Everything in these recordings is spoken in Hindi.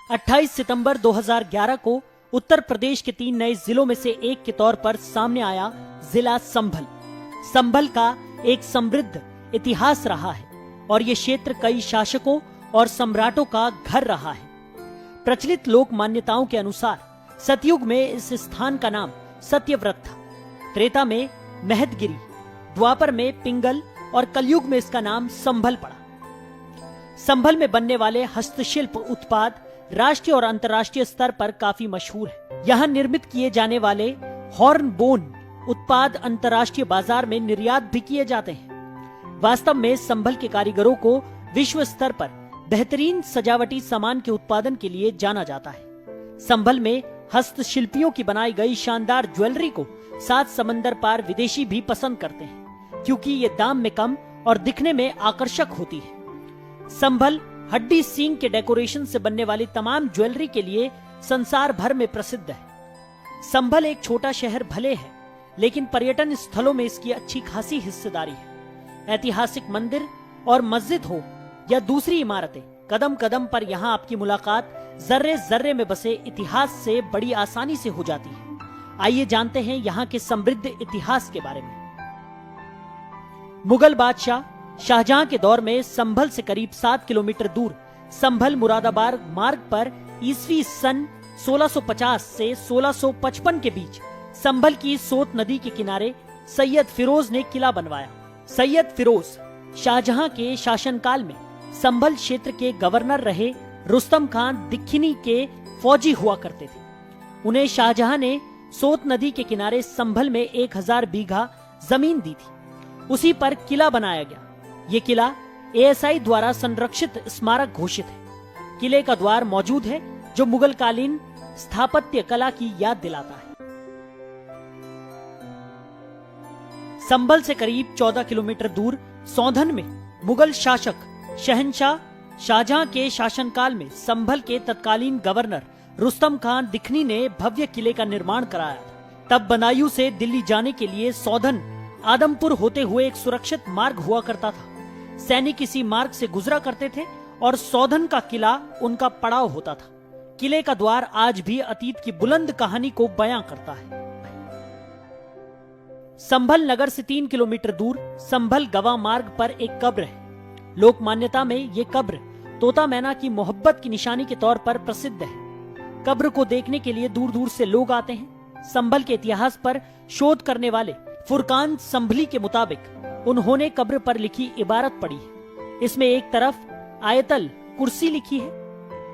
28 सितंबर 2011 को उत्तर प्रदेश के 3 नए जिलों में से एक के तौर पर सामने आया जिला संभल। संभल का एक समृद्ध इतिहास रहा है और ये क्षेत्र कई शासकों और सम्राटों का घर रहा है। प्रचलित लोक मान्यताओं के अनुसार सतयुग में इस स्थान का नाम सत्यव्रत था, त्रेता में महदगिरी, द्वापर में पिंगल और कलयुग में इसका नाम संभल पड़ा। संभल में बनने वाले हस्तशिल्प उत्पाद राष्ट्रीय और अंतर्राष्ट्रीय स्तर पर काफी मशहूर है। यहाँ निर्मित किए जाने वाले हॉर्नबोन उत्पाद अंतर्राष्ट्रीय बाजार में निर्यात भी किए जाते हैं। वास्तव में संभल के कारीगरों को विश्व स्तर पर बेहतरीन सजावटी सामान के उत्पादन के लिए जाना जाता है। संभल में हस्तशिल्पियों की बनाई गई शानदार ज्वेलरी को 7 समंदर पार विदेशी भी पसंद करते हैं, क्योंकि ये दाम में कम और दिखने में आकर्षक होती है। संभल हड्डी सींग के डेकोरेशन से बनने वाली तमाम ज्वेलरी के लिए संसार भर में प्रसिद्ध है। संभल एक छोटा शहर भले है, लेकिन पर्यटन स्थलों में इसकी अच्छी खासी हिस्सेदारी है। ऐतिहासिक मंदिर और मस्जिद हो या दूसरी इमारतें, कदम कदम पर यहाँ आपकी मुलाकात जर्रे जर्रे में बसे इतिहास से बड़ी आसानी से हो जाती है। आइए जानते हैं यहाँ के समृद्ध इतिहास के बारे में। मुगल बादशाह शाहजहां के दौर में संभल से करीब 7 किलोमीटर दूर संभल मुरादाबाद मार्ग पर ईस्वी सन 1650 से 1655 के बीच संभल की सोत नदी के किनारे सैयद फिरोज ने किला बनवाया। सैयद फिरोज शाहजहां के शासनकाल में संभल क्षेत्र के गवर्नर रहे रुस्तम खान दिक्खिनी के फौजी हुआ करते थे। उन्हें शाहजहां ने सोत नदी के किनारे संभल में 1000 बीघा जमीन दी थी। उसी पर किला बनाया गया। ये किला ASI द्वारा संरक्षित स्मारक घोषित है। किले का द्वार मौजूद है, जो मुगल कालीन स्थापत्य कला की याद दिलाता है। संभल से करीब 14 किलोमीटर दूर सौधन में मुगल शासक शहंशाह शाहजहां के शासनकाल में संभल के तत्कालीन गवर्नर रुस्तम खान दिक्खनी ने भव्य किले का निर्माण कराया था। तब बदायूं से दिल्ली जाने के लिए सौधन आदमपुर होते हुए एक सुरक्षित मार्ग हुआ करता था। सैनिक इसी मार्ग से गुजरा करते थे और सौधन का किला उनका पड़ाव होता था। किले का द्वार आज भी अतीत की बुलंद कहानी को बयां करता है। संभल नगर से 3 किलोमीटर दूर संभल गवा मार्ग पर एक कब्र है। लोक मान्यता में ये कब्र तोता मैना की मोहब्बत की निशानी के तौर पर प्रसिद्ध है। कब्र को देखने के लिए दूर दूर से लोग आते हैं। संभल के इतिहास पर शोध करने वाले फुरकान संभली के मुताबिक उन्होंने कब्र पर लिखी इबारत पढ़ी है। इसमें एक तरफ आयतल कुर्सी लिखी है,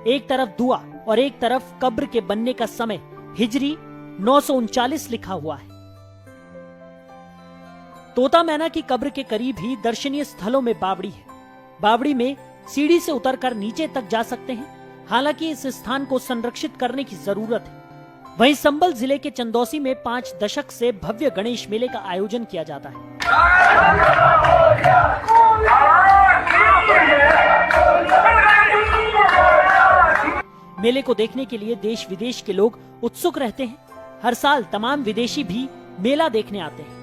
एक तरफ दुआ और एक तरफ कब्र के बनने का समय हिजरी 939 लिखा हुआ है। तोता मैना की कब्र के करीब ही दर्शनीय स्थलों में बावड़ी है। बावड़ी में सीढ़ी से उतरकर नीचे तक जा सकते हैं। हालांकि इस स्थान को संरक्षित करने की जरूरत है। वहीं संभल जिले के चंदौसी में 5 दशक से भव्य गणेश मेले का आयोजन किया जाता है। मेले को देखने के लिए देश विदेश के लोग उत्सुक रहते हैं। हर साल तमाम विदेशी भी मेला देखने आते हैं।